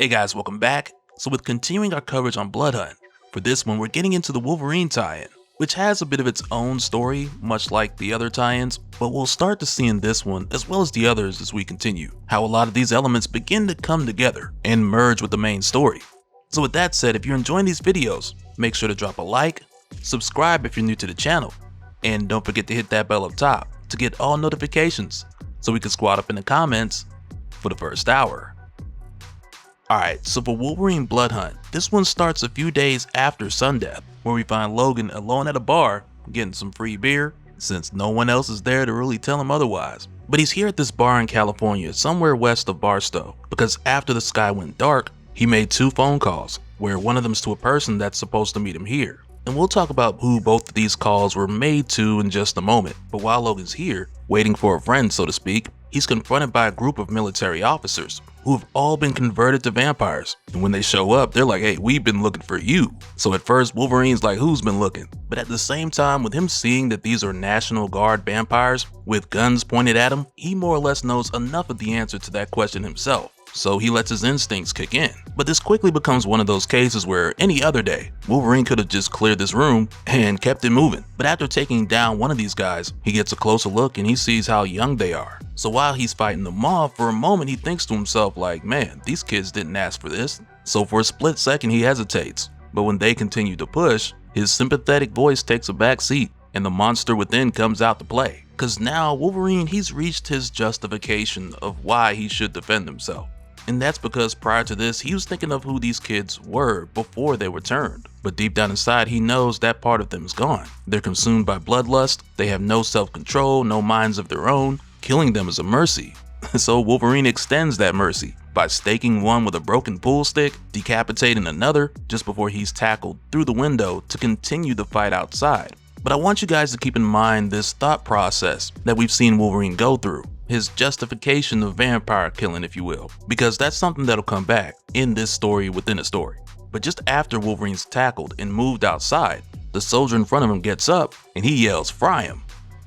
Hey guys, welcome back. So with continuing our coverage on Blood Hunt, for this one we're getting into the Wolverine tie-in, which has a bit of its own story, much like the other tie-ins, but we'll start to see in this one, as well as the others as we continue, how a lot of these elements begin to come together and merge with the main story. So with that said, if you're enjoying these videos, make sure to drop a like, subscribe if you're new to the channel, and don't forget to hit that bell up top to get all notifications so we can squad up in the comments for the first hour. Alright, so for Wolverine Blood Hunt, this one starts a few days after Sundeath, where we find Logan alone at a bar, getting some free beer, since no one else is there to really tell him otherwise. But he's here at this bar in California, somewhere west of Barstow, because after the sky went dark, he made 2 phone calls, where one of them's to a person that's supposed to meet him here. And we'll talk about who both of these calls were made to in just a moment. But while Logan's here, waiting for a friend so to speak, he's confronted by a group of military officers who have all been converted to vampires. And when they show up, they're like, hey, we've been looking for you. So at first, Wolverine's like, who's been looking? But at the same time, with him seeing that these are National Guard vampires with guns pointed at him, he more or less knows enough of the answer to that question himself. So he lets his instincts kick in. But this quickly becomes one of those cases where any other day, Wolverine could have just cleared this room and kept it moving. But after taking down one of these guys, he gets a closer look and he sees how young they are. So while he's fighting them off, for a moment he thinks to himself like, man, these kids didn't ask for this. So for a split second he hesitates. But when they continue to push, his sympathetic voice takes a back seat and the monster within comes out to play. Cause now Wolverine, he's reached his justification of why he should defend himself. And that's because prior to this, he was thinking of who these kids were before they were turned. But deep down inside, he knows that part of them is gone. They're consumed by bloodlust, they have no self-control, no minds of their own. Killing them is a mercy. So Wolverine extends that mercy by staking one with a broken pool stick, decapitating another just before he's tackled through the window to continue the fight outside. But I want you guys to keep in mind this thought process that we've seen Wolverine go through. His justification of vampire killing, if you will, because that's something that'll come back in this story within a story. But just after Wolverine's tackled and moved outside, the soldier in front of him gets up and he yells, "Fry him."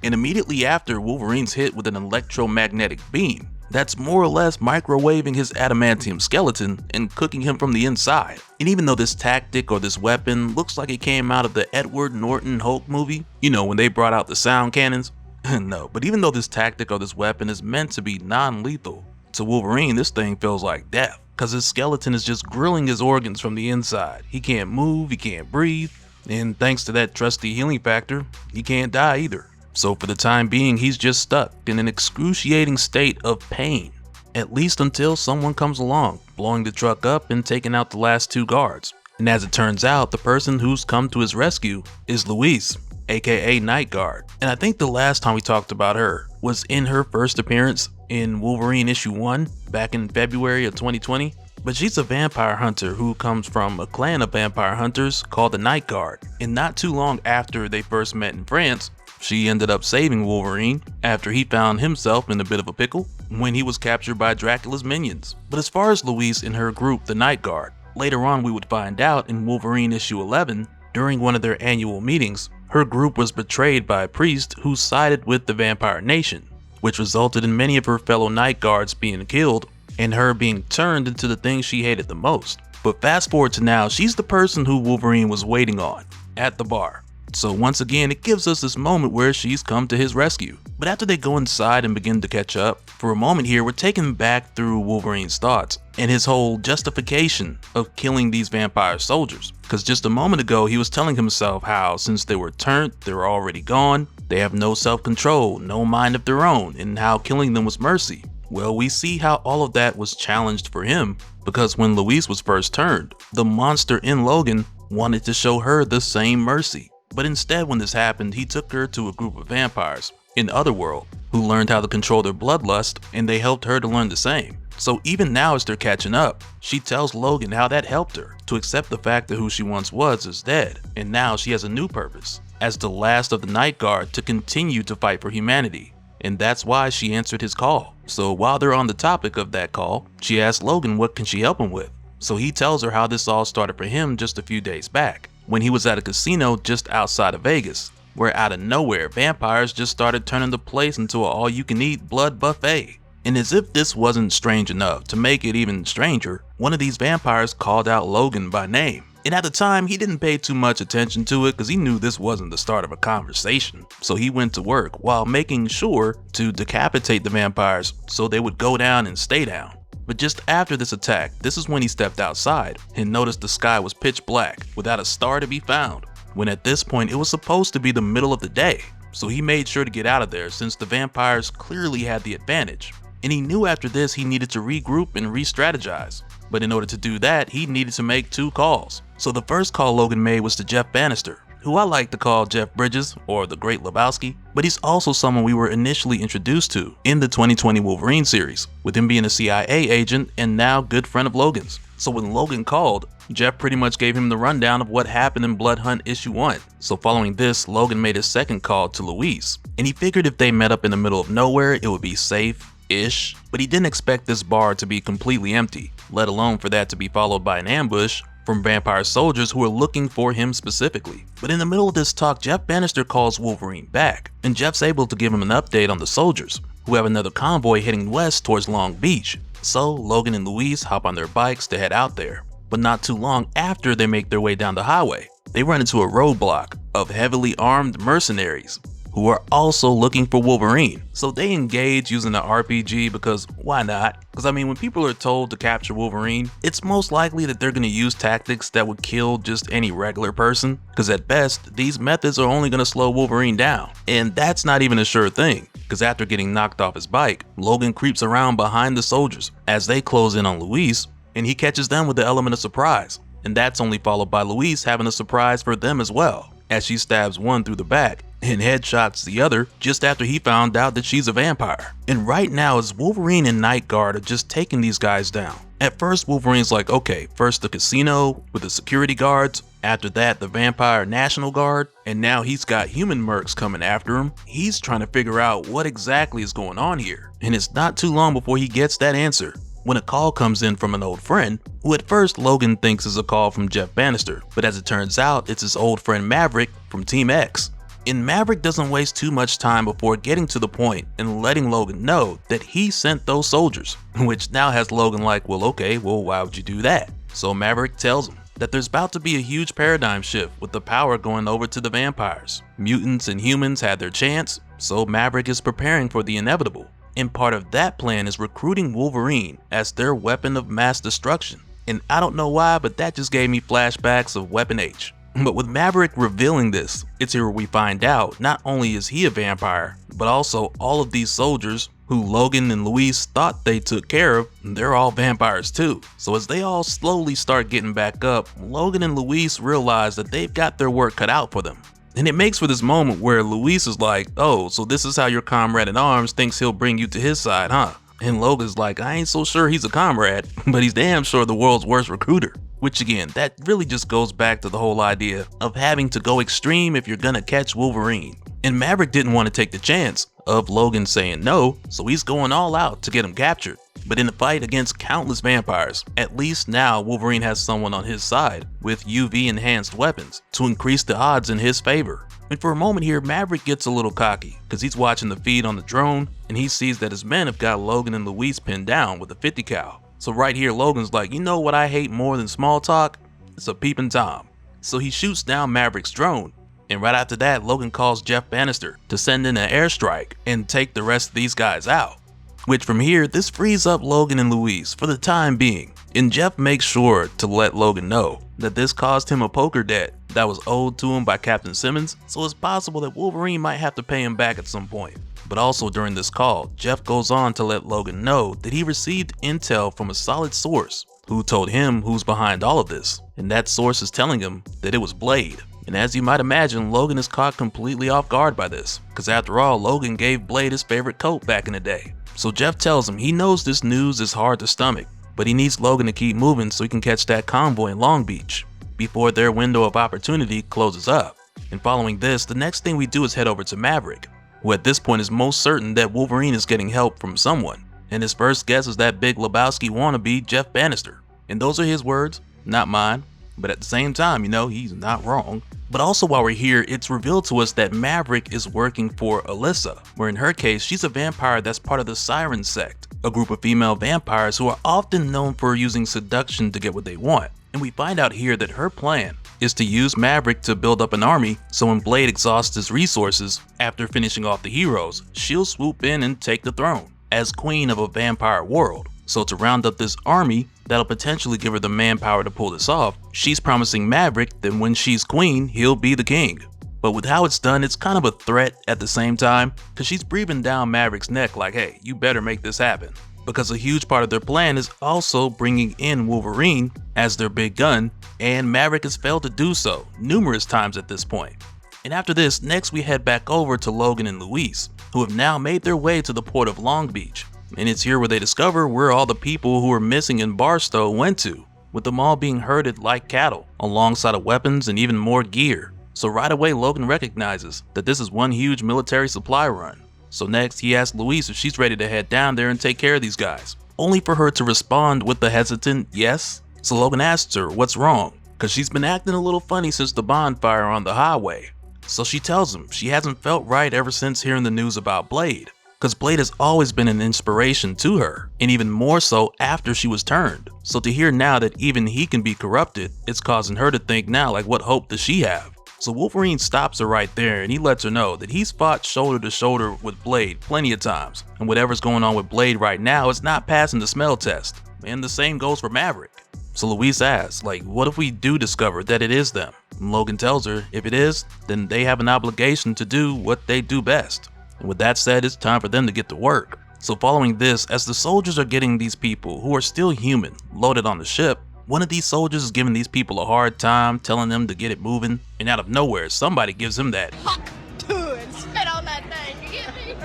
And immediately after, Wolverine's hit with an electromagnetic beam that's more or less microwaving his adamantium skeleton and cooking him from the inside. And even though this tactic or this weapon looks like it came out of the Edward Norton Hulk movie, you know, when they brought out the sound cannons, no, but even though this tactic or this weapon is meant to be non-lethal, to Wolverine this thing feels like death, cause his skeleton is just grilling his organs from the inside. He can't move, he can't breathe, and thanks to that trusty healing factor, he can't die either. So for the time being, he's just stuck in an excruciating state of pain, at least until someone comes along, blowing the truck up and taking out the last 2 guards. And as it turns out, the person who's come to his rescue is Louise, aka Night Guard. And I think the last time we talked about her was in her first appearance in Wolverine issue 1 back in February of 2020. But she's a vampire hunter who comes from a clan of vampire hunters called the Night Guard. And not too long after they first met in France, she ended up saving Wolverine after he found himself in a bit of a pickle when he was captured by Dracula's minions. But as far as Louise and her group, the Night Guard, later on we would find out in Wolverine issue 11, during one of their annual meetings, her group was betrayed by a priest who sided with the Vampire Nation, which resulted in many of her fellow Night Guards being killed and her being turned into the thing she hated the most. But fast forward to now, she's the person who Wolverine was waiting on at the bar. So once again, it gives us this moment where she's come to his rescue. But after they go inside and begin to catch up, for a moment here, we're taken back through Wolverine's thoughts and his whole justification of killing these vampire soldiers. Because just a moment ago, he was telling himself how since they were turned, they were already gone, they have no self-control, no mind of their own, and how killing them was mercy. Well, we see how all of that was challenged for him, because when Louise was first turned, the monster in Logan wanted to show her the same mercy. But instead, when this happened, he took her to a group of vampires in Otherworld who learned how to control their bloodlust, and they helped her to learn the same. So even now as they're catching up, she tells Logan how that helped her to accept the fact that who she once was is dead, and now she has a new purpose as the last of the Night Guard to continue to fight for humanity. And that's why she answered his call. So while they're on the topic of that call, she asks Logan what can she help him with. So he tells her how this all started for him just a few days back, when he was at a casino just outside of Vegas, where out of nowhere vampires just started turning the place into an all-you-can-eat blood buffet. And as if this wasn't strange enough, to make it even stranger, one of these vampires called out Logan by name. And at the time, he didn't pay too much attention to it because he knew this wasn't the start of a conversation. So he went to work while making sure to decapitate the vampires so they would go down and stay down. But just after this attack, this is when he stepped outside and noticed the sky was pitch black without a star to be found, when at this point it was supposed to be the middle of the day. So he made sure to get out of there since the vampires clearly had the advantage. And he knew after this he needed to regroup and re-strategize. But in order to do that, he needed to make 2 calls. So the first call Logan made was to Jeff Bannister, who I like to call Jeff Bridges or the Great Lebowski, but he's also someone we were initially introduced to in the 2020 Wolverine series, with him being a CIA agent and now good friend of Logan's. So when Logan called, Jeff pretty much gave him the rundown of what happened in Blood Hunt issue 1. So following this, Logan made his second call to Louise, and he figured if they met up in the middle of nowhere, it would be safe-ish, but he didn't expect this bar to be completely empty, let alone for that to be followed by an ambush from vampire soldiers who were looking for him specifically. But in the middle of this talk, Jeff Bannister calls Wolverine back, and Jeff's able to give him an update on the soldiers, who have another convoy heading west towards Long Beach. So Logan and Louise hop on their bikes to head out there. But not too long after they make their way down the highway, they run into a roadblock of heavily armed mercenaries who are also looking for Wolverine. So they engage using an RPG because why not? Because I mean, when people are told to capture Wolverine, it's most likely that they're going to use tactics that would kill just any regular person. Because at best, these methods are only going to slow Wolverine down. And that's not even a sure thing. Because after getting knocked off his bike, Logan creeps around behind the soldiers as they close in on Louise, and he catches them with the element of surprise. And that's only followed by Louise having a surprise for them as well, as she stabs one through the back and headshots the other just after he found out that she's a vampire. And right now, as Wolverine and Night Guard are just taking these guys down. At first, Wolverine's like, okay, first the casino with the security guards, after that the Vampire National Guard, and now he's got human mercs coming after him. He's trying to figure out what exactly is going on here. And it's not too long before he gets that answer, when a call comes in from an old friend, who at first Logan thinks is a call from Jeff Bannister, but as it turns out, it's his old friend Maverick from Team X. And Maverick doesn't waste too much time before getting to the point and letting Logan know that he sent those soldiers, which now has Logan like, well okay, well why would you do that? So Maverick tells him that there's about to be a huge paradigm shift with the power going over to the vampires. Mutants and humans had their chance, so Maverick is preparing for the inevitable. And part of that plan is recruiting Wolverine as their weapon of mass destruction. And I don't know why, but that just gave me flashbacks of Weapon H. But with Maverick revealing this, it's here where we find out not only is he a vampire, but also all of these soldiers who Logan and Louise thought they took care of, they're all vampires too. So as they all slowly start getting back up, Logan and Louise realize that they've got their work cut out for them. And it makes for this moment where Louise is like, oh, so this is how your comrade in arms thinks he'll bring you to his side, huh? And Logan's like, I ain't so sure he's a comrade, but he's damn sure the world's worst recruiter. Which again, that really just goes back to the whole idea of having to go extreme if you're gonna catch Wolverine. And Maverick didn't want to take the chance of Logan saying no, so he's going all out to get him captured. But in the fight against countless vampires, at least now Wolverine has someone on his side with UV enhanced weapons to increase the odds in his favor. And for a moment here, Maverick gets a little cocky because he's watching the feed on the drone and he sees that his men have got Logan and Louise pinned down with a 50 cal. So right here, Logan's like, you know what I hate more than small talk? It's a peeping Tom. So he shoots down Maverick's drone. And right after that, Logan calls Jeff Bannister to send in an airstrike and take the rest of these guys out. Which from here, this frees up Logan and Louise for the time being. And Jeff makes sure to let Logan know that this caused him a poker debt that was owed to him by Captain Simmons, so it's possible that Wolverine might have to pay him back at some point. But also during this call, Jeff goes on to let Logan know that he received intel from a solid source who told him who's behind all of this. And that source is telling him that it was Blade. And as you might imagine, Logan is caught completely off guard by this, because after all, Logan gave Blade his favorite coat back in the day. So Jeff tells him he knows this news is hard to stomach, but he needs Logan to keep moving so he can catch that convoy in Long Beach before their window of opportunity closes up. And following this, the next thing we do is head over to Maverick, who at this point is most certain that Wolverine is getting help from someone. And his first guess is that big Lebowski wannabe Jeff Bannister. And those are his words, not mine. but at the same time, he's not wrong. But also while we're here, it's revealed to us that Maverick is working for Alyssa, where in her case, she's a vampire that's part of the Siren sect, a group of female vampires who are often known for using seduction to get what they want. And we find out here that her plan is to use Maverick to build up an army, so when Blade exhausts his resources after finishing off the heroes, she'll swoop in and take the throne as queen of a vampire world. So to round up this army that'll potentially give her the manpower to pull this off, she's promising Maverick that when she's queen, he'll be the king. But with how it's done, it's kind of a threat at the same time, because she's breathing down Maverick's neck like, hey, you better make this happen. Because a huge part of their plan is also bringing in Wolverine as their big gun, and Maverick has failed to do so numerous times at this point. And after this, next we head back over to Logan and Luis, who have now made their way to the port of Long Beach. And it's here where they discover where all the people who were missing in Barstow went to, with them all being herded like cattle, alongside of weapons and even more gear. So right away Logan recognizes that this is one huge military supply run. So next he asks Luis if she's ready to head down there and take care of these guys, only for her to respond with the hesitant yes. So Logan asks her what's wrong, cause she's been acting a little funny since the bonfire on the highway. So she tells him she hasn't felt right ever since hearing the news about Blade, cause Blade has always been an inspiration to her, and even more so after she was turned. So to hear now that even he can be corrupted, it's causing her to think now like what hope does she have? So Wolverine stops her right there and he lets her know that he's fought shoulder to shoulder with Blade plenty of times, and whatever's going on with Blade right now is not passing the smell test, and the same goes for Maverick. So Luis asks, like, what if we do discover that it is them? And Logan tells her if it is, then they have an obligation to do what they do best. And with that said, it's time for them to get to work. So following this, as the soldiers are getting these people, who are still human, loaded on the ship, one of these soldiers is giving these people a hard time, telling them to get it moving, and out of nowhere, somebody gives him that "Fuck to it, spit on that thing, you get me?"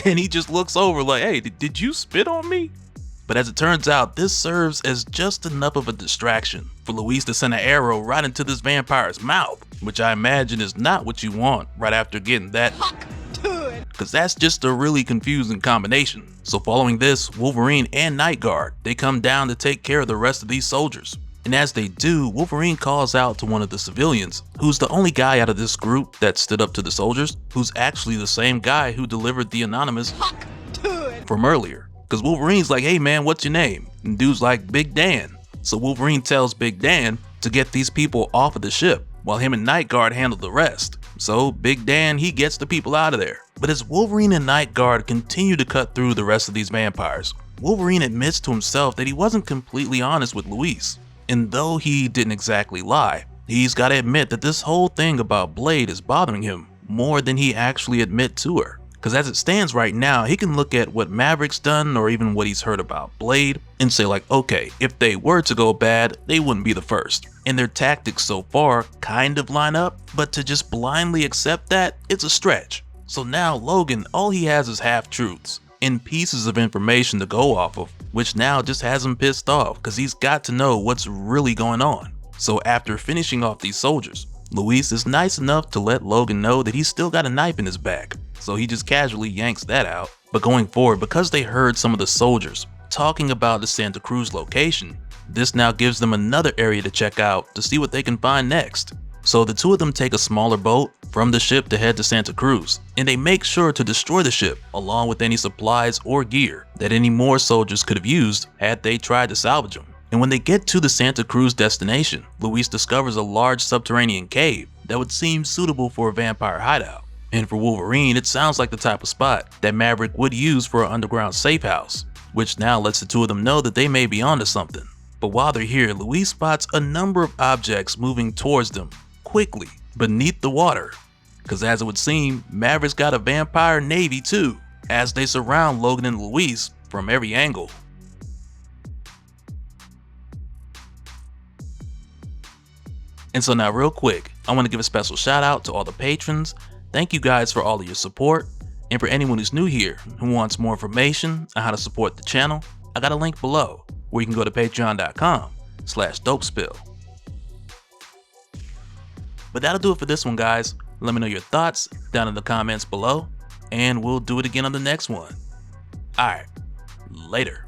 And he just looks over like, hey, did you spit on me? But as it turns out, this serves as just enough of a distraction for Luis to send an arrow right into this vampire's mouth, which I imagine is not what you want right after getting that "Fuck to it," because that's just a really confusing combination. So following this, Wolverine and Night Guard, they come down to take care of the rest of these soldiers. And as they do, Wolverine calls out to one of the civilians, who's the only guy out of this group that stood up to the soldiers, who's actually the same guy who delivered the anonymous "Fuck to it" from earlier. Cause Wolverine's like, hey man, what's your name? And dude's like, Big Dan. So Wolverine tells Big Dan to get these people off of the ship, while him and Night Guard handle the rest. So Big Dan, he gets the people out of there. But as Wolverine and Night Guard continue to cut through the rest of these vampires, Wolverine admits to himself that he wasn't completely honest with Luis. And though he didn't exactly lie, he's gotta admit that this whole thing about Blade is bothering him more than he actually admit to her. Cause as it stands right now, he can look at what Maverick's done or even what he's heard about Blade and say like, okay, if they were to go bad, they wouldn't be the first. And their tactics so far kind of line up, but to just blindly accept that, it's a stretch. So now Logan, all he has is half-truths and pieces of information to go off of, which now just has him pissed off cause he's got to know what's really going on. So after finishing off these soldiers, Luis is nice enough to let Logan know that he's still got a knife in his back. So he just casually yanks that out. But going forward, because they heard some of the soldiers talking about the Santa Cruz location, this now gives them another area to check out to see what they can find next. So the two of them take a smaller boat from the ship to head to Santa Cruz, and they make sure to destroy the ship along with any supplies or gear that any more soldiers could have used had they tried to salvage them. And when they get to the Santa Cruz destination, Luis discovers a large subterranean cave that would seem suitable for a vampire hideout. And for Wolverine, it sounds like the type of spot that Maverick would use for an underground safe house, which now lets the two of them know that they may be onto something. But while they're here, Luis spots a number of objects moving towards them quickly beneath the water. Cause as it would seem, Maverick's got a vampire navy too, as they surround Logan and Luis from every angle. And so now real quick, I want to give a special shout out to all the patrons. Thank you guys for all of your support. And for anyone who's new here who wants more information on how to support the channel, I got a link below where you can go to patreon.com/dopespill. But that'll do it for this one, guys. Let me know your thoughts down in the comments below, and we'll do it again on the next one. Alright, later.